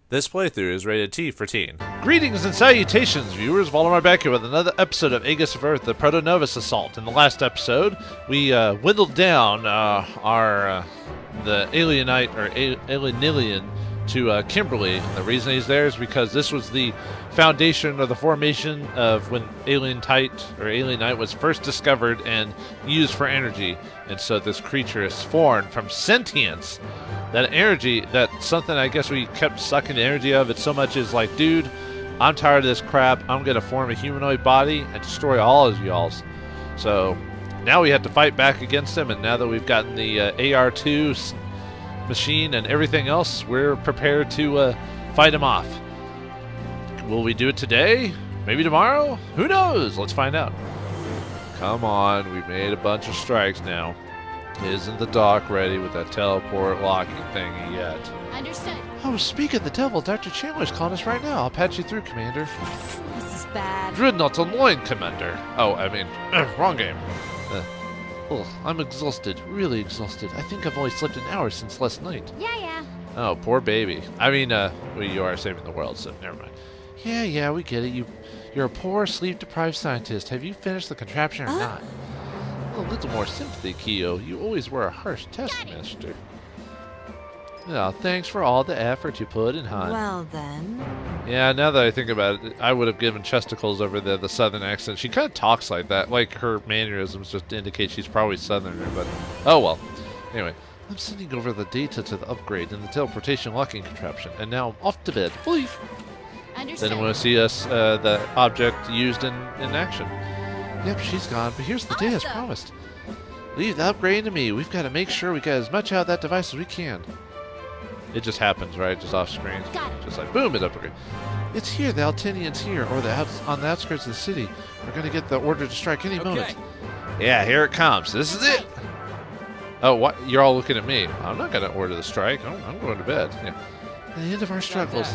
This playthrough is rated T for teen. Greetings and salutations, viewers. Vauldemare back here with another episode of Aegis of Earth, the Protonovus Assault. In the last episode, we whittled down the Alienite, or Alienilian, to Kimberly. The reason he's there is because this was the foundation or the formation of when Alienite was first discovered and used for energy. And so this creature is formed from sentience. That energy, that's something I guess we kept sucking the energy of it so much is like, dude, I'm tired of this crap. I'm going to form a humanoid body and destroy all of y'all's. So now we have to fight back against him, and now that we've gotten the AR2 machine and everything else, we're prepared to fight him off. Will we do it today? Maybe tomorrow? Who knows? Let's find out. Come on, we've made a bunch of strikes now. Isn't the dock ready with that teleport locking thingy yet? Understood. Oh, speak of the devil, Dr. Chandler's calling us right now. I'll patch you through, Commander. This is bad. Dreadnought's online, Commander. Oh, I mean, wrong game. I'm exhausted, really exhausted. I think I've only slept an hour since last night. Yeah. Oh, poor baby. I mean, well, you are saving the world, so never mind. Yeah, we get it. You're a poor, sleep-deprived scientist. Have you finished the contraption or not? A little more sympathy, Kyo. You always were a harsh taskmaster. Yeah, thanks for all the effort you put in, hon. Well then. Yeah, now that I think about it, I would have given Chesticles over the southern accent. She kind of talks like that, like her mannerisms just indicate she's probably southerner, but oh well. Anyway, I'm sending over the data to the upgrade in the teleportation locking contraption, and now I'm off to bed. Bye. Understood. Then I want to see us, the object used in action. Yep, she's gone, but here's the data as promised. Leave the upgrade to me. We've got to make sure we get as much out of that device as we can. It just happens, right? Just off screen. Got it. Just like, boom, it upgrade. It's here. The Altenian's here, or on the outskirts of the city. We're going to get the order to strike any moment. Yeah, here it comes. This is it. Oh, what? You're all looking at me. I'm not going to order the strike. I'm going to bed. Yeah. The end of our struggles.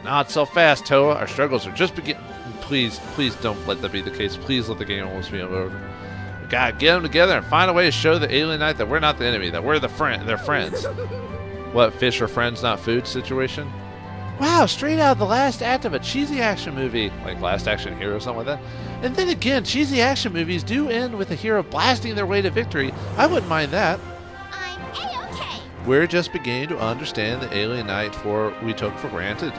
Not so fast, Toa. Our struggles are just beginning. Please don't let that be the case. Please let the game almost be over. We gotta get them together and find a way to show the Alienite that we're not the enemy, that we're their friends. What, fish are friends, not food situation? Wow, straight out of the last act of a cheesy action movie. Like Last Action Hero or something like that. And then again, cheesy action movies do end with a hero blasting their way to victory. I wouldn't mind that. I'm A-okay. We're just beginning to understand the Alienite we took for granted.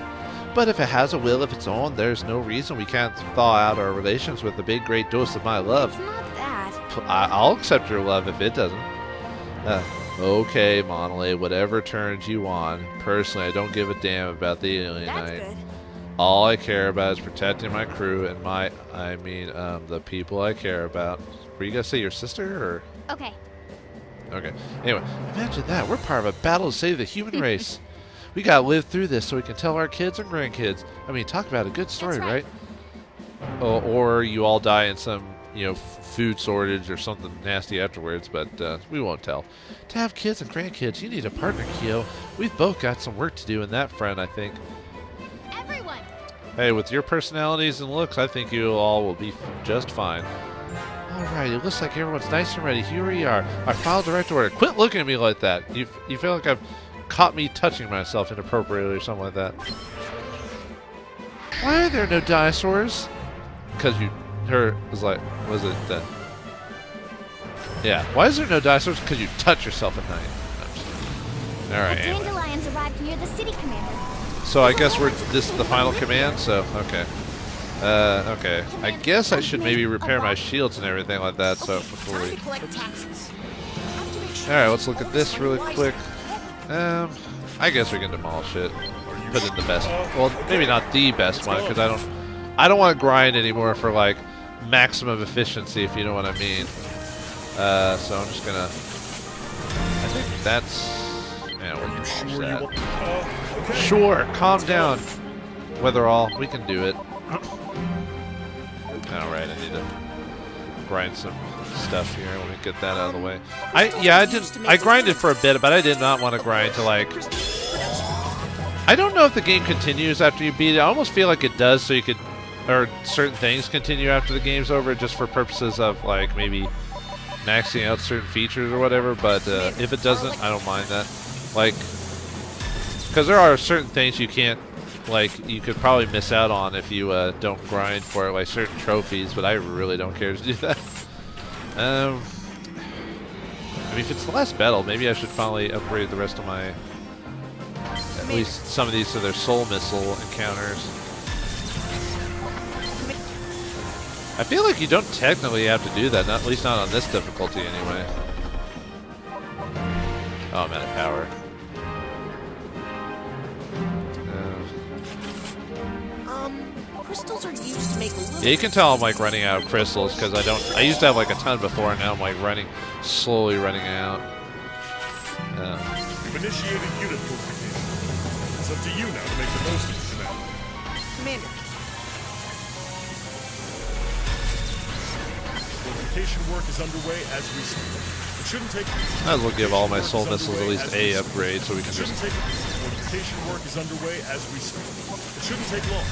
But if it has a will of its own, there's no reason we can't thaw out our relations with a big, great dose of my love. It's not that. I'll accept your love if it doesn't. Okay, Monolith, whatever turns you on. Personally, I don't give a damn about the Alienite. That's good. All I care about is protecting my crew and the people I care about. Were you gonna say your sister, or? Okay. Okay. Anyway, imagine that. We're part of a battle to save the human race. We gotta live through this so we can tell our kids and grandkids. I mean, talk about a good story, That's right? Or you all die in some, food shortage or something nasty afterwards, but we won't tell. To have kids and grandkids, you need a partner, Kyo. We've both got some work to do in that front, I think. Everyone. Hey, with your personalities and looks, I think you all will be just fine. Alright, it looks like everyone's nice and ready. Here we are. Our file direct order. Quit looking at me like that. You feel like I've caught me touching myself inappropriately or something like that. Why are there no dinosaurs? Because yeah, why is there no dinosaurs? Because you touch yourself at night. Alright, The anyway. dandelions arrived near the city, Commander. So I guess this is the final command, so, okay. Okay. I guess I should maybe repair my shields and everything like that, so before we... Alright, let's look at this really quick. I guess we can demolish it. Put in the best. Well, maybe not the best one, because I don't want to grind anymore for like maximum efficiency, if you know what I mean. So I'm just gonna. I think that's. Yeah, we'll demolish that. Sure, calm down. Weatherall, we can do it. All right, I need to grind some stuff here. Let me get that out of the way. I grinded for a bit, but I did not want to grind to like. I don't know if the game continues after you beat it. I almost feel like it does, so you could, or certain things continue after the game's over, just for purposes of like maybe maxing out certain features or whatever. But if it doesn't, I don't mind that. Like, because there are certain things you can't, like, you could probably miss out on if you don't grind for it, like certain trophies, but I really don't care to do that. I mean, if it's the last battle, maybe I should finally upgrade the rest of my, at least some of these to their soul missile encounters. I feel like you don't technically have to do that, not, at least not on this difficulty anyway. Oh, I'm out of power. Crystals are used to make a little... Yeah, you can tell I'm like running out of crystals because I used to have like a ton before, and now I'm like slowly running out. You've initiated unit fortification. It's up to you now to make the most of this now. Commander. Fortification work is underway as we speak. It shouldn't take... Might as well give all my soul missiles at least a upgrade so we can just... Fortification work is underway as we speak. It shouldn't take long.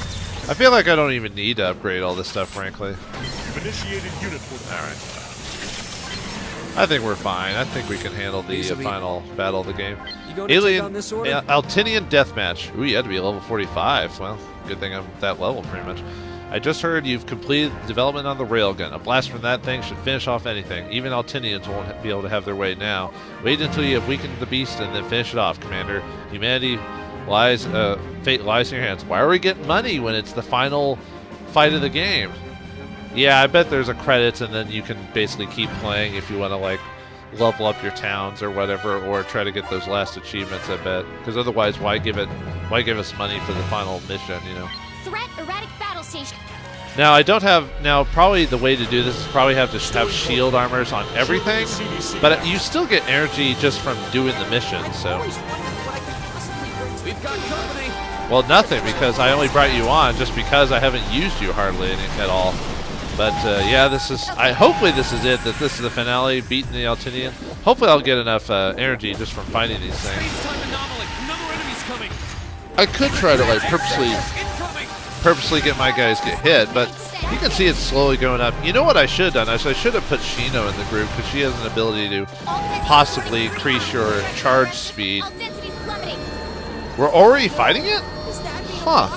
I feel like I don't even need to upgrade all this stuff, frankly. You've initiated unit fortification. Alright. I think we're fine. I think we can handle the final battle of the game. Altenian Deathmatch. Ooh, you had to be level 45. Well, good thing I'm that level, pretty much. I just heard you've completed development on the railgun. A blast from that thing should finish off anything. Even Altenians won't be able to have their way now. Wait until you have weakened the beast and then finish it off, Commander. Humanity lies, fate lies in your hands. Why are we getting money when it's the final fight of the game? Yeah, I bet there's a credits, and then you can basically keep playing if you want to like level up your towns or whatever, or try to get those last achievements. I bet, because otherwise, why give us money for the final mission? You know. Threat erratic battle station. Now I don't have. Now probably the way to do this is probably have to have shield armors on everything, but you still get energy just from doing the mission. So. We've got company. Well, nothing, because I only brought you on just because I haven't used you hardly at all. But yeah, this is. Hopefully this is it. That this is the finale, beating the Altenian. Hopefully I'll get enough energy just from fighting these things. Space-time anomaly. Another enemy's coming. I could try to like purposely get my guys get hit, but you can see it's slowly going up. You know what I should have done? I should have put Shino in the group because she has an ability to possibly increase your charge speed. We're already fighting it? Huh.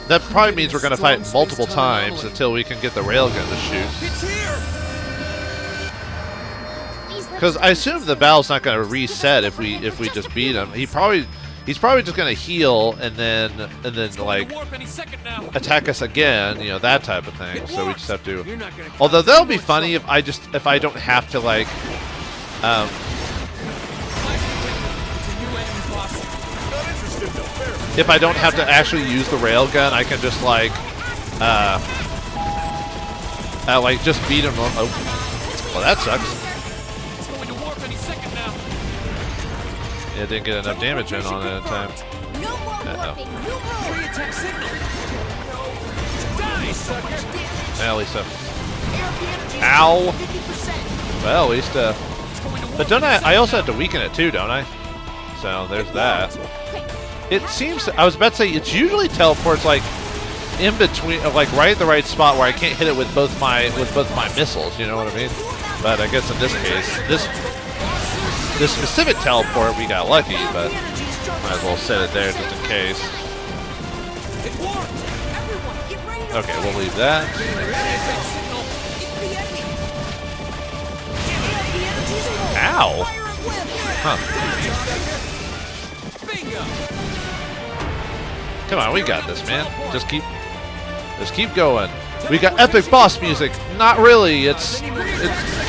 That probably means we're going to fight multiple times until we can get the railgun to shoot. It's here. Because I assume the battle's not going to reset if we just beat him. He's probably just going to heal and then like attack us again, you know, that type of thing. So we just have to. Although that'll be funny if I don't have to like if I don't have to actually use the railgun, I can just like just beat him. Oh, well, that sucks. It's going to warp any second now. Yeah, didn't get enough damage in on it in time. No more warping. New rule. Pre-attack signal. Die, sucker. Well, at least ow. Well, at least but don't I also have to weaken it too, don't I? So there's that. It seems, I was about to say, it's usually teleports like in between, like right at the right spot where I can't hit it with both my missiles. You know what I mean? But I guess in this case, this specific teleport we got lucky, but might as well set it there just in case. Okay, we'll leave that. Ow! Huh. Come on, we got this, man. Just keep going. We got epic boss music. Not really. It's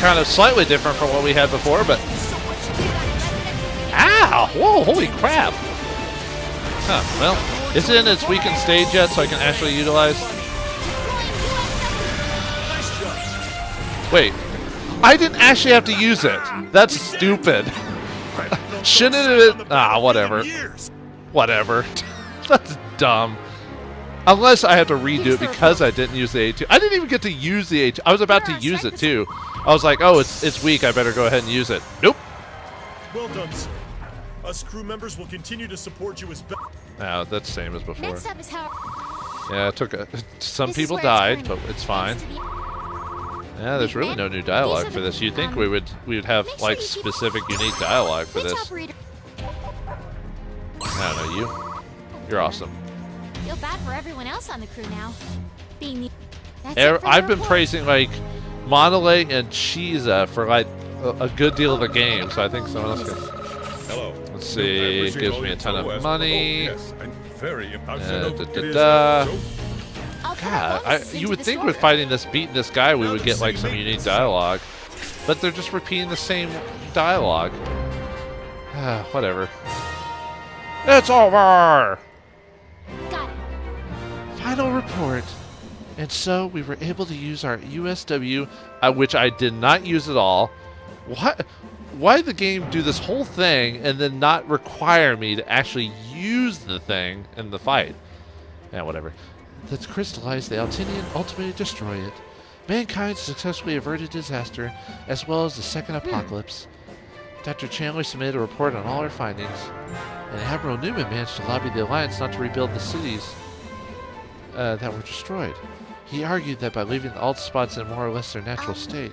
kind of slightly different from what we had before, but ow! Whoa! Holy crap! Huh? Well, is it in its weakened stage yet, so I can actually utilize? Wait, I didn't actually have to use it. That's stupid. Shouldn't it? Ah, whatever. Whatever. That's dumb. Unless I have to redo it because I didn't use the A2. I didn't even get to use the A2. I was about to use it too. I was like, oh, it's weak. I better go ahead and use it. Nope. Well done, sir. Us crew members will continue to support you as best. No, that's the same as before. Next up is how. Yeah, it took some people died, but it's fine. Yeah, there's really no new dialogue for this. You'd think we would have like specific unique dialogue for this. I don't know, you? You're awesome. Feel bad for everyone else on the crew now. Being the That's it for the I've been report. praising like Monolith and Chiza for like a good deal of the game, so I think someone else can. Hello. Let's see, it gives me a ton of money. Yes, I'm very Da, impressed. da, da, da. I'll put God, our bonuses you into would the think store. with beating this guy, we would get like some unique dialogue, but they're just repeating the same dialogue. Whatever. It's over. Got it. Final report. And so we were able to use our USW, which I did not use at all. Why did the game do this whole thing and then not require me to actually use the thing in the fight? Yeah, whatever. Let's crystallize the Altenian, ultimately destroy it. Mankind successfully averted disaster, as well as the second apocalypse. Dr. Chandler submitted a report on all our findings, and Admiral Newman managed to lobby the Alliance not to rebuild the cities that were destroyed. He argued that by leaving the alt spots in more or less their natural state,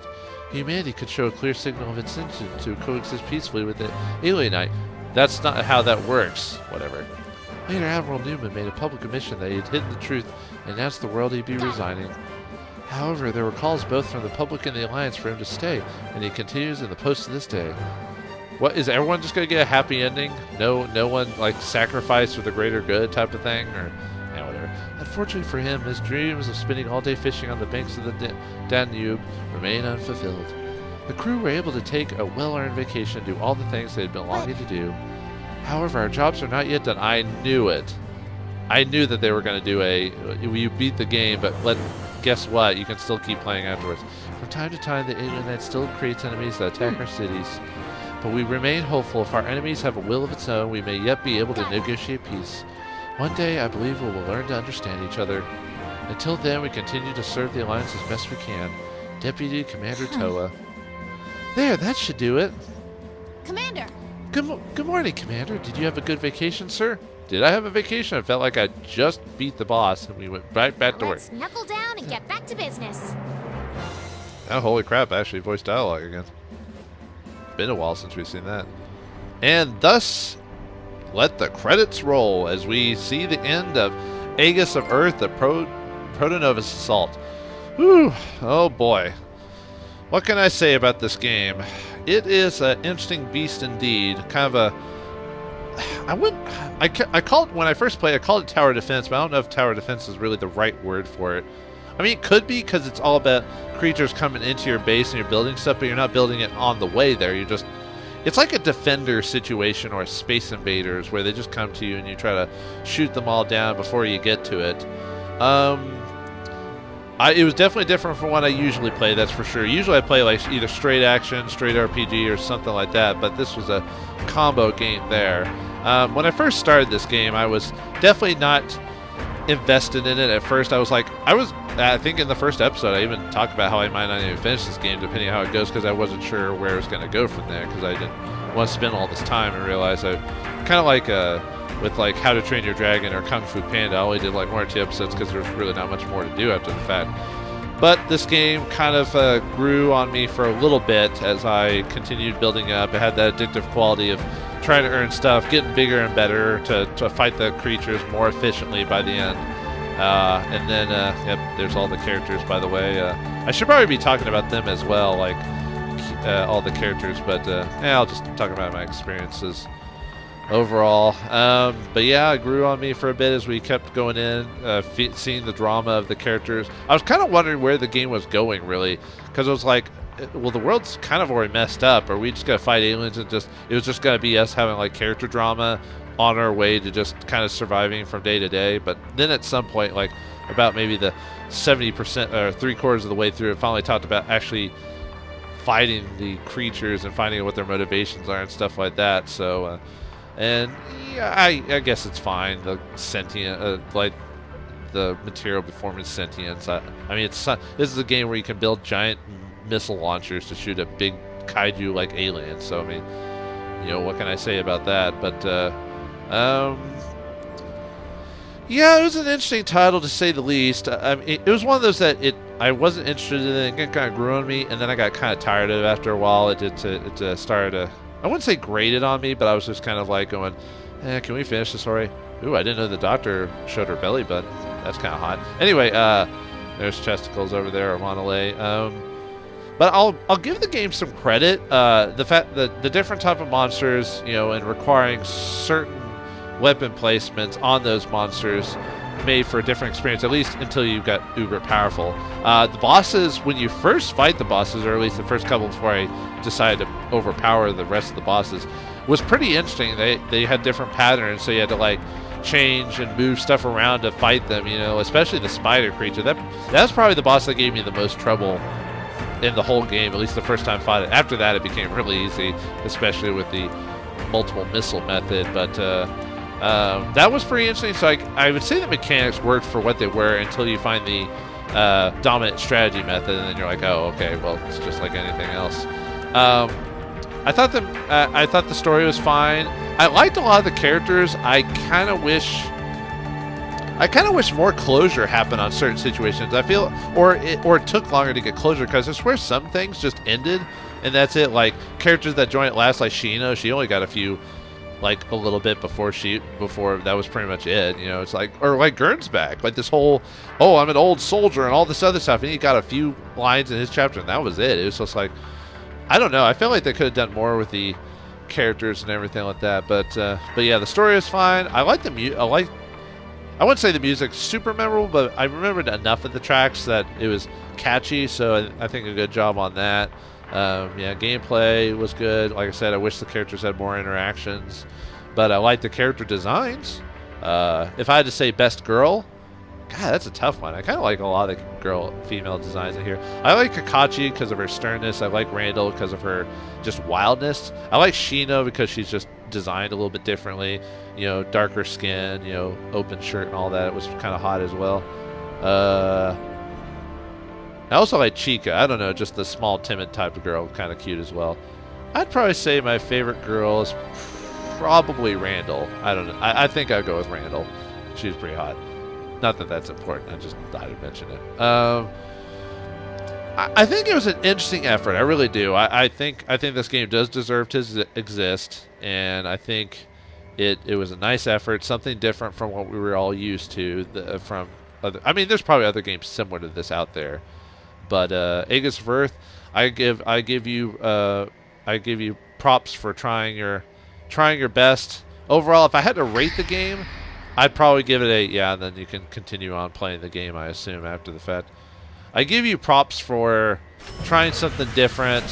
humanity could show a clear signal of its intention to coexist peacefully with the alienite. That's not how that works. Whatever. Later, Admiral Newman made a public admission that he had hidden the truth and announced the world he'd be resigning. However, there were calls both from the public and the Alliance for him to stay, and he continues in the post to this day. What, is everyone just gonna get a happy ending? No one like sacrifice for the greater good type of thing, or yeah, whatever. Unfortunately for him, his dreams of spending all day fishing on the banks of the Danube remain unfulfilled. The crew were able to take a well-earned vacation and do all the things they had been longing to do. However, our jobs are not yet done. I knew it. I knew that they were going to do you beat the game, but guess what? You can still keep playing afterwards. From time to time, the Alienite still creates enemies that attack our cities. But we remain hopeful. If our enemies have a will of its own, we may yet be able to negotiate peace. One day, I believe we will learn to understand each other. Until then, we continue to serve the Alliance as best we can. Deputy Commander Toa. There, that should do it. Commander. Good morning, Commander. Did you have a good vacation, sir? Did I have a vacation? I felt like I just beat the boss and we went right back to work. Let's knuckle down and get back to business. Oh, holy crap, actually voice dialogue again. Been a while since we've seen that. And thus, let the credits roll as we see the end of Aegis of Earth, the Protonovus Assault. Whew, oh boy. What can I say about this game? It is an interesting beast indeed. Kind of a... I called, when I first played, I called it tower defense, but I don't know if tower defense is really the right word for it. I mean, it could be, because it's all about creatures coming into your base and you're building stuff, but you're not building it on the way there. You're just... It's like a Defender situation or a Space Invaders, where they just come to you and you try to shoot them all down before you get to it. It was definitely different from what I usually play, that's for sure. Usually I play like either straight action, straight RPG, or something like that, but this was a combo game there. When I first started this game, I was definitely not invested in it at first. I think in the first episode I even talked about how I might not even finish this game depending on how it goes, because I wasn't sure where it was going to go from there, because I didn't want to spend all this time and realize I kind of like with like How to Train Your Dragon or Kung Fu Panda, I only did like 1 or 2 episodes because there was really not much more to do after the fact. But this game kind of grew on me for a little bit as I continued building up. It had that addictive quality of trying to earn stuff, getting bigger and better to fight the creatures more efficiently by the end. And then, yep, there's all the characters, by the way. I should probably be talking about them as well, like all the characters, but I'll just talk about my experiences overall. But yeah, it grew on me for a bit as we kept going in, seeing the drama of the characters. I was kind of wondering where the game was going, really, because it was like, well, the world's kind of already messed up. Are we just gonna fight aliens and it was just gonna be us having like character drama on our way to just kind of surviving from day to day? But then at some point, like about maybe the 70% or 3/4 of the way through, it finally talked about actually fighting the creatures and finding out what their motivations are and stuff like that. So and yeah, I guess it's fine. The sentient, like the material before its sentience. I mean, this is a game where you can build giant missile launchers to shoot at big kaiju like aliens. So I mean, you know, what can I say about that? But yeah, it was an interesting title to say the least. I mean, it was one of those that I wasn't interested in. It kind of grew on me, and then I got kind of tired of it after a while. It started to, I wouldn't say grated on me, but I was just kind of like going, Can we finish the story? Ooh, I didn't know the doctor showed her belly button. That's kind of hot. Anyway, there's chesticles over there, or Monolay. But I'll give the game some credit. The fact that the different type of monsters, you know, and requiring certain weapon placements on those monsters made for a different experience, at least until you got uber powerful. The bosses, when you first fight the bosses, or at least the first couple before I decided to overpower the rest of the bosses, was pretty interesting. They had different patterns, so you had to like change and move stuff around to fight them, you know, especially the spider creature. That's probably the boss that gave me the most trouble in the whole game, at least the first time I fought it. After that, it became really easy, especially with the multiple missile method, but that was pretty interesting. So I would say the mechanics worked for what they were until you find the dominant strategy method, and then you're like, oh, okay, well, it's just like anything else. I thought the story was fine. I liked a lot of the characters. I kind of wish more closure happened on certain situations. I feel, or it took longer to get closure, because I swear some things just ended and that's it. Like characters that joined it last, like Shino, she only got a few, like a little bit before that was pretty much it. You know, it's like, or like Gernsback, like this whole, oh, I'm an old soldier and all this other stuff, and he got a few lines in his chapter and that was it. It was just like, I don't know. I feel like they could have done more with the characters and everything like that. But yeah, the story is fine. I like the I wouldn't say the music's super memorable, but I remembered enough of the tracks that it was catchy, so I think a good job on that. Yeah, gameplay was good. Like I said, I wish the characters had more interactions, but I like the character designs. If I had to say best girl, God, that's a tough one. I kind of like a lot of the female designs in here. I like Kakashi because of her sternness. I like Randall because of her just wildness. I like Shino because she's just designed a little bit differently. You know, darker skin, you know, open shirt and all that. It was kind of hot as well. I also like Chica. I don't know, just the small, timid type of girl, kind of cute as well. I'd probably say my favorite girl is probably Randall. I don't know. I think I'd go with Randall. She's pretty hot. Not that that's important. I just thought I'd mention it. I think it was an interesting effort. I really do. I think this game does deserve to exist, and I think it was a nice effort, something different from what we were all used to from other. I mean, there's probably other games similar to this out there, but Aegis of Earth, I give you props for trying your best. Overall, if I had to rate the game, I'd probably give it a yeah, and then you can continue on playing the game, I assume, after the fact. I give you props for trying something different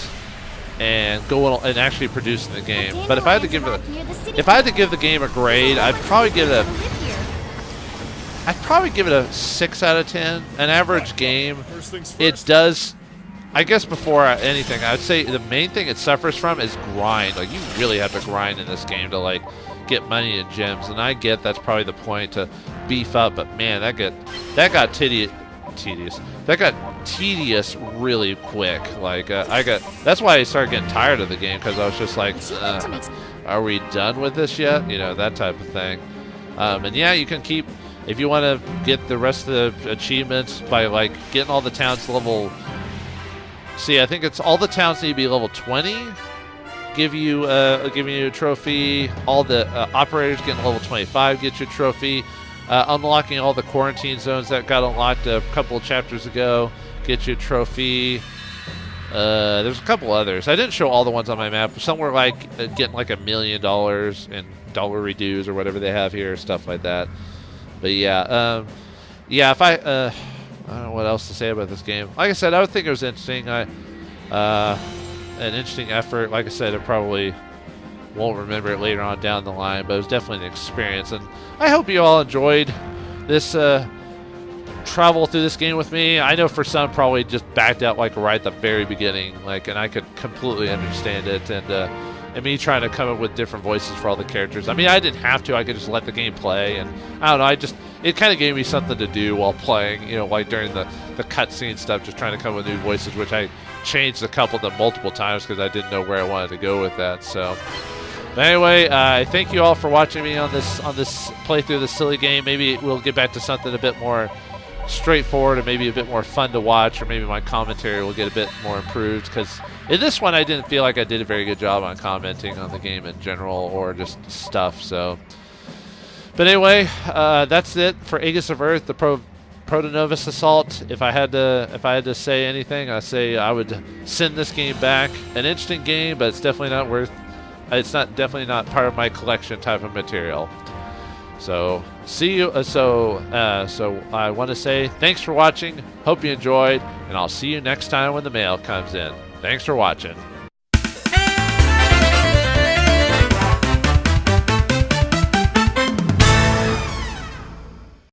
and going and actually producing the game. But if I had to give the game a grade, I'd probably give it a 6 out of 10. An average game. It does. I guess before anything, I'd say the main thing it suffers from is grind. Like, you really have to grind in this game to like get money and gems, and I get that's probably the point to beef up, but man, that got tedious. That got tedious really quick. Like that's why I started getting tired of the game, because I was just like, are we done with this yet? You know, that type of thing. And yeah, you can keep, if you want to get the rest of the achievements by like getting all the towns level. See, I think it's all the towns need to be level 20. Giving you a trophy. All the operators getting level 25 get you a trophy. Unlocking all the quarantine zones that got unlocked a couple of chapters ago get you a trophy. There's a couple others. I didn't show all the ones on my map. Some were like getting like $1 million in dollar redues or whatever they have here, stuff like that. But yeah, yeah. If I don't know what else to say about this game. Like I said, I would think it was interesting. An interesting effort. Like I said, I probably won't remember it later on down the line, but it was definitely an experience, and I hope you all enjoyed this travel through this game with me. I know for some probably just backed out like right at the very beginning, like, and I could completely understand it, and me trying to come up with different voices for all the characters. I mean, I didn't have to. I could just let the game play, and I don't know. It kind of gave me something to do while playing. You know, like during the cutscene stuff, just trying to come up with new voices, which I changed a couple of them multiple times because I didn't know where I wanted to go with that. So. But anyway, thank you all for watching me on this playthrough of this silly game. Maybe we'll get back to something a bit more straightforward and maybe a bit more fun to watch, or maybe my commentary will get a bit more improved, because in this one I didn't feel like I did a very good job on commenting on the game in general or just stuff. So But anyway, that's it for Aegis of Earth, the Protonovus Assault. If I had to say anything, I say I would send this game back. An interesting game, but it's definitely not worth. It's definitely not part of my collection type of material. So see you. So I want to say thanks for watching. Hope you enjoyed, and I'll see you next time when the mail comes in. Thanks for watching.